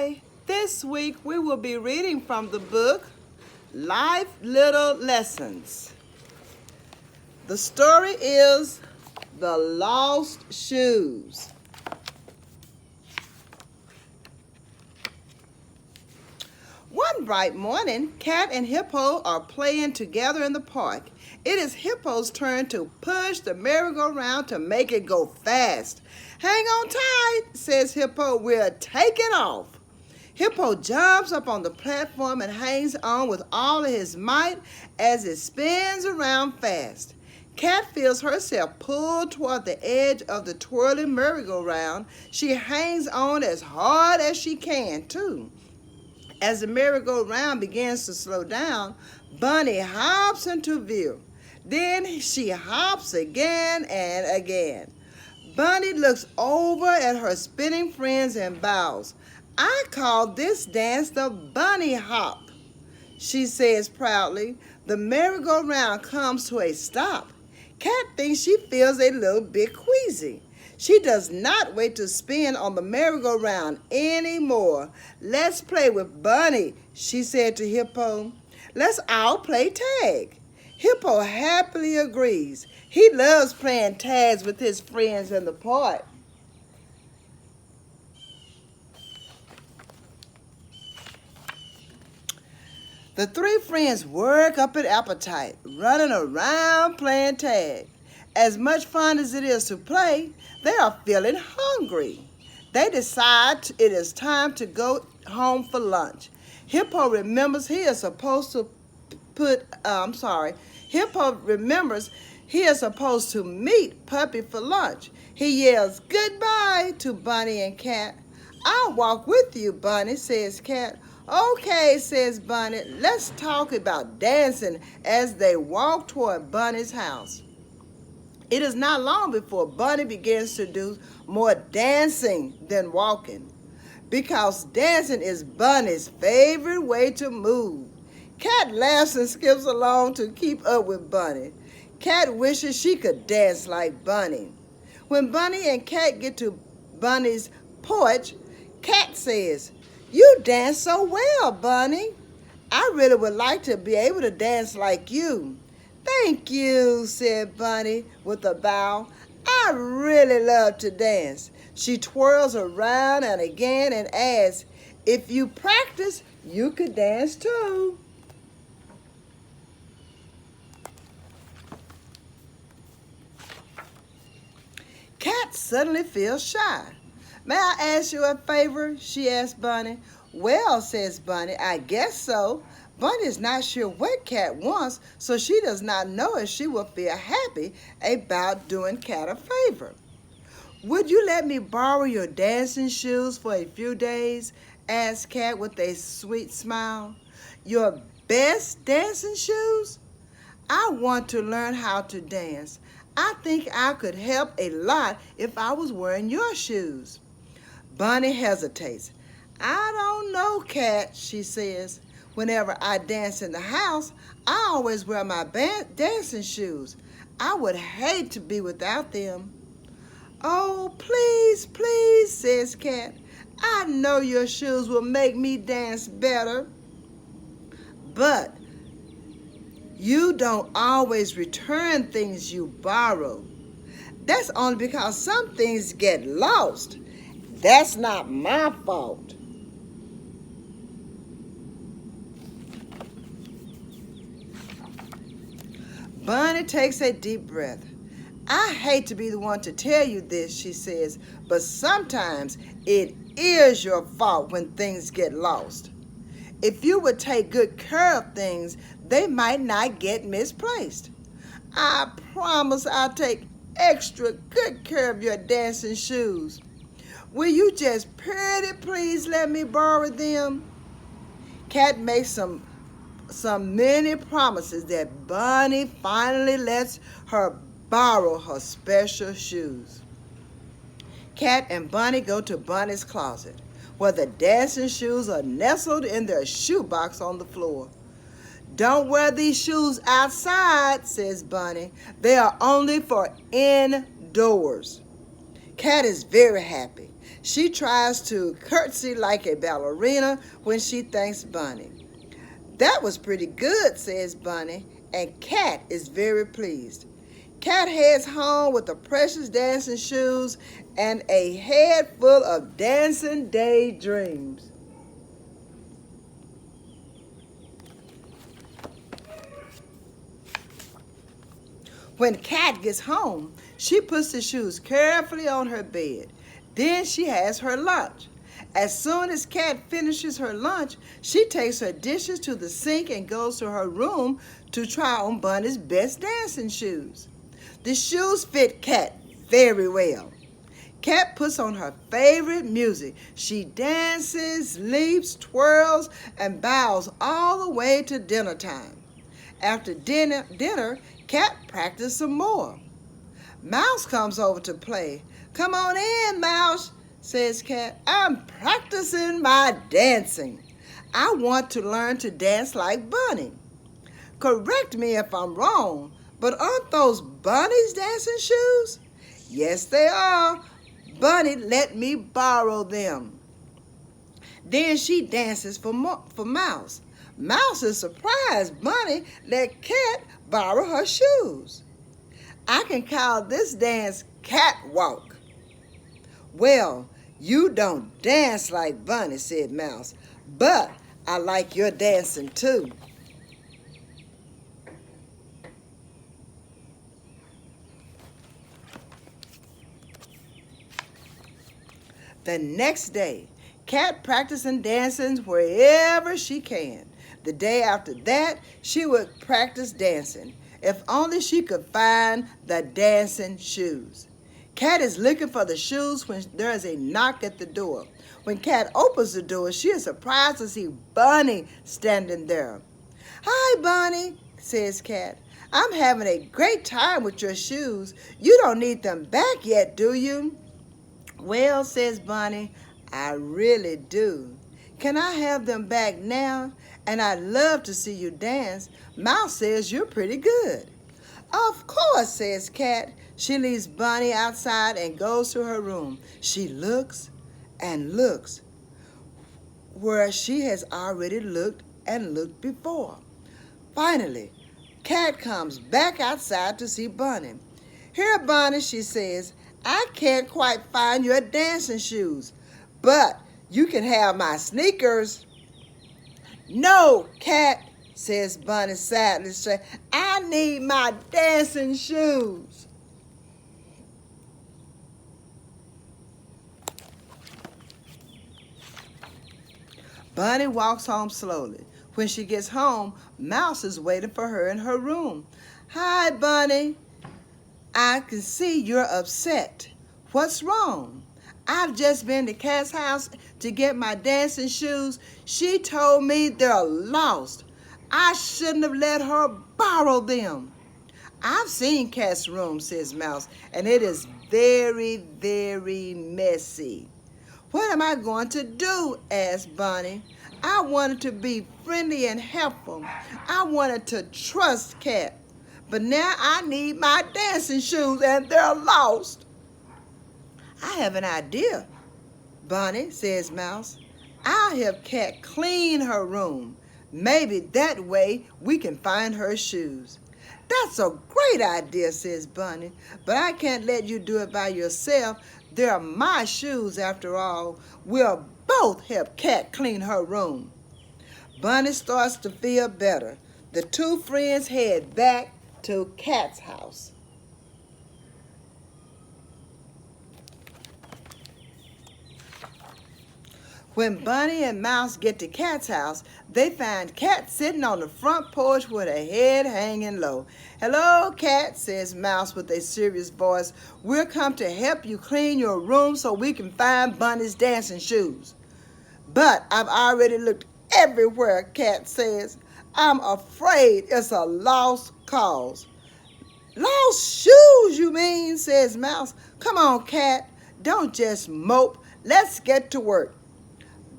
Hi, this week we will be reading from the book Life Little Lessons. The story is The Lost Shoes. One bright morning, Cat and Hippo are playing together in the park. It is Hippo's turn to push the merry-go-round to make it go fast. "Hang on tight," says Hippo. "We're taking off." Hippo jumps up on the platform and hangs on with all of his might as it spins around fast. Cat feels herself pulled toward the edge of the twirling merry-go-round. She hangs on as hard as she can, too. As the merry-go-round begins to slow down, Bunny hops into view. Then she hops again and again. Bunny looks over at her spinning friends and bows. "I call this dance the bunny hop," she says proudly. The merry-go-round comes to a stop. Cat thinks she feels a little bit queasy. She does not wait to spin on the merry-go-round anymore. "Let's play with Bunny," she said to Hippo. "Let's all play tag." Hippo happily agrees. He loves playing tags with his friends in the park. The three friends work up an appetite, running around playing tag. As much fun as it is to play, they are feeling hungry. They decide it is time to go home for lunch. Hippo remembers he is supposed to meet Puppy for lunch. He yells goodbye to Bunny and Cat. "I'll walk with you, Bunny," says Cat. "Okay," says Bunny. "Let's talk about dancing," as they walk toward Bunny's house. It is not long before Bunny begins to do more dancing than walking, because dancing is Bunny's favorite way to move. Cat laughs and skips along to keep up with Bunny. Cat wishes she could dance like Bunny. When Bunny and Cat get to Bunny's porch, Cat says, "You dance so well, Bunny. I really would like to be able to dance like you." "Thank you," said Bunny with a bow. "I really love to dance." She twirls around and again and adds, "If you practice, you could dance too." Cat suddenly feels shy. "May I ask you a favor?" she asks Bunny. "Well," says Bunny, "I guess so." Bunny is not sure what Cat wants, so she does not know if she will feel happy about doing Cat a favor. "Would you let me borrow your dancing shoes for a few days?" asked Cat with a sweet smile. "Your best dancing shoes? I want to learn how to dance. I think I could help a lot if I was wearing your shoes." Bunny hesitates. "I don't know, Cat," she says. "Whenever I dance in the house, I always wear my dancing shoes. I would hate to be without them." "Oh, please, please," says Cat. "I know your shoes will make me dance better." "But you don't always return things you borrow." "That's only because some things get lost. That's not my fault." Bunny takes a deep breath. "I hate to be the one to tell you this," she says, "but sometimes it is your fault when things get lost. If you would take good care of things, they might not get misplaced. I promise I'll take extra good care of your dancing shoes. Will you just pretty please let me borrow them?" Cat makes some many promises that Bunny finally lets her borrow her special shoes. Cat and Bunny go to Bunny's closet, where the dancing shoes are nestled in their shoebox on the floor. "Don't wear these shoes outside," says Bunny. "They are only for indoors." Cat is very happy. She tries to curtsy like a ballerina when she thanks Bunny. That was pretty good, says Bunny, and Cat is very pleased. Cat heads home with the precious dancing shoes and a head full of dancing daydreams. When Cat gets home, she puts the shoes carefully on her bed. Then she has her lunch. As soon as Cat finishes her lunch, she takes her dishes to the sink and goes to her room to try on Bunny's best dancing shoes. The shoes fit Cat very well. Cat puts on her favorite music. She dances, leaps, twirls, and bows all the way to dinner time. After dinner, Cat practices some more. Mouse comes over to play. "Come on in, Mouse," says Cat. "I'm practicing my dancing. I want to learn to dance like Bunny. Correct me if I'm wrong, but aren't those Bunny's dancing shoes?" "Yes, they are. Bunny let me borrow them." Then she dances for Mouse. Mouse is surprised Bunny let Cat borrow her shoes. "I can call this dance catwalk." "Well, you don't dance like Bunny," said Mouse, "but I like your dancing too." The next day, Cat practicing dancing wherever she can. The day after that, she would practice dancing. If only she could find the dancing shoes. Cat is looking for the shoes when there is a knock at the door. When Cat opens the door, she is surprised to see Bunny standing there. "Hi, Bunny," says Cat. "I'm having a great time with your shoes. You don't need them back yet, do you?" "Well," says Bunny, "I really do. Can I have them back now? And I'd love to see you dance. Mouse says you're pretty good." "Of course," says Cat. She leaves Bunny outside and goes to her room. She looks and looks where she has already looked and looked before. Finally, Cat comes back outside to see Bunny. "Here, Bunny," she says, "I can't quite find your dancing shoes, but you can have my sneakers." "No, Cat," says Bunny sadly, "I need my dancing shoes." Bunny walks home slowly. When she gets home, Mouse is waiting for her in her room. "Hi, Bunny. I can see you're upset. What's wrong?" "I've just been to Cat's house to get my dancing shoes. She told me they're lost. I shouldn't have let her borrow them." "I've seen Cat's room," says Mouse, "and it is very, very messy." "What am I going to do?" asked Bunny. I wanted to be friendly and helpful. I wanted to trust Cat. But now I need my dancing shoes and they're lost. "I have an idea, Bunny," says Mouse. "I'll have Cat clean her room. Maybe that way we can find her shoes." "That's a great idea," says Bunny, "but I can't let you do it by yourself. They're my shoes after all. We'll both help Cat clean her room." Bunny starts to feel better. The two friends head back to Cat's house. When Bunny and Mouse get to Cat's house, they find Cat sitting on the front porch with her head hanging low. "Hello, Cat," says Mouse with a serious voice. "We'll come to help you clean your room so we can find Bunny's dancing shoes." "But I've already looked everywhere," Cat says. "I'm afraid it's a lost cause." "Lost shoes, you mean?" says Mouse. "Come on, Cat. Don't just mope. Let's get to work."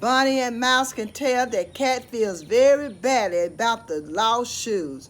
Bunny and Mouse can tell that Cat feels very badly about the lost shoes.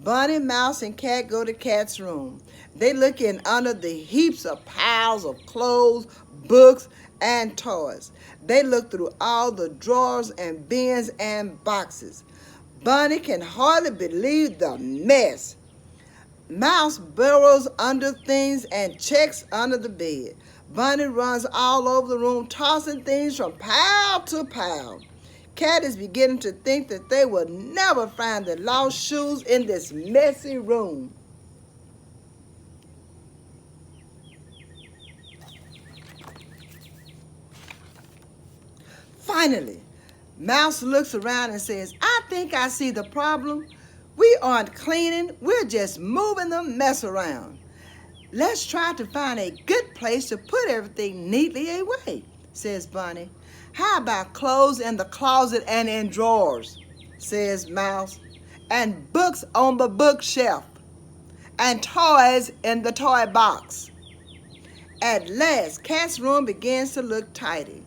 Bunny, Mouse, and Cat go to Cat's room. They look in under the heaps of piles of clothes, books, and toys. They look through all the drawers and bins and boxes. Bunny can hardly believe the mess. Mouse burrows under things and checks under the bed. Bunny runs all over the room, tossing things from pile to pile. Cat is beginning to think that they will never find the lost shoes in this messy room. Finally, Mouse looks around and says, I think I see the problem. We aren't cleaning, we're just moving the mess around. Let's try to find a good place to put everything neatly away, says Bunny. How about clothes in the closet and in drawers, says Mouse, and books on the bookshelf, and toys in the toy box. At last, Cat's room begins to look tidy.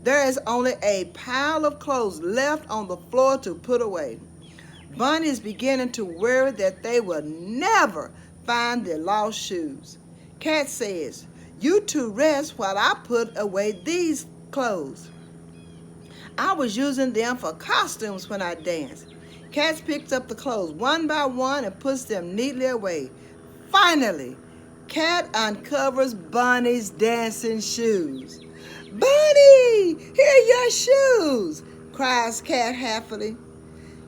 There is only a pile of clothes left on the floor to put away. Bunny is beginning to worry that they will never find their lost shoes. Cat says, you two rest while I put away these clothes. I was using them for costumes when I danced. Cat picks up the clothes one by one and puts them neatly away. Finally, Cat uncovers Bunny's dancing shoes. Bunny, here are your shoes, cries Cat happily.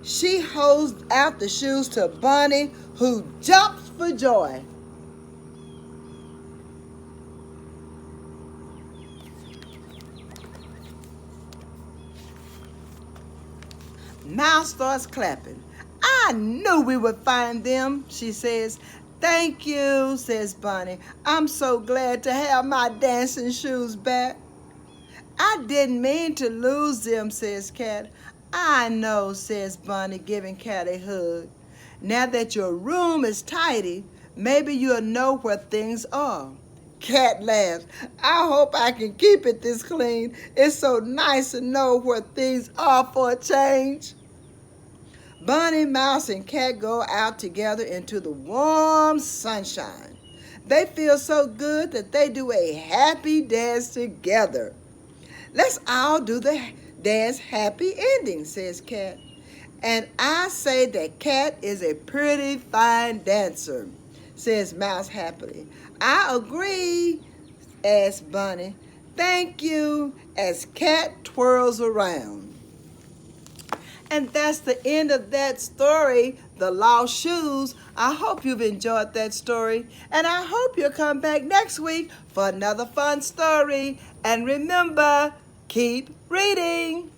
She holds out the shoes to Bunny, who jumps for joy. Mouse starts clapping. I knew we would find them, she says. Thank you, says Bunny. I'm so glad to have my dancing shoes back. I didn't mean to lose them, says Cat. I know, says Bunny, giving Cat a hug. Now that your room is tidy, maybe you'll know where things are. Cat laughs. I hope I can keep it this clean. It's so nice to know where things are for a change. Bunny, Mouse, and Cat go out together into the warm sunshine. They feel so good that they do a happy dance together. Let's all do the dance happy ending, says Cat. And I say that Cat is a pretty fine dancer, says Mouse happily. I agree, asks Bunny. Thank you, as Cat twirls around. And that's the end of that story, The Lost Shoes. I hope you've enjoyed that story, and I hope you'll come back next week for another fun story. And remember, keep reading.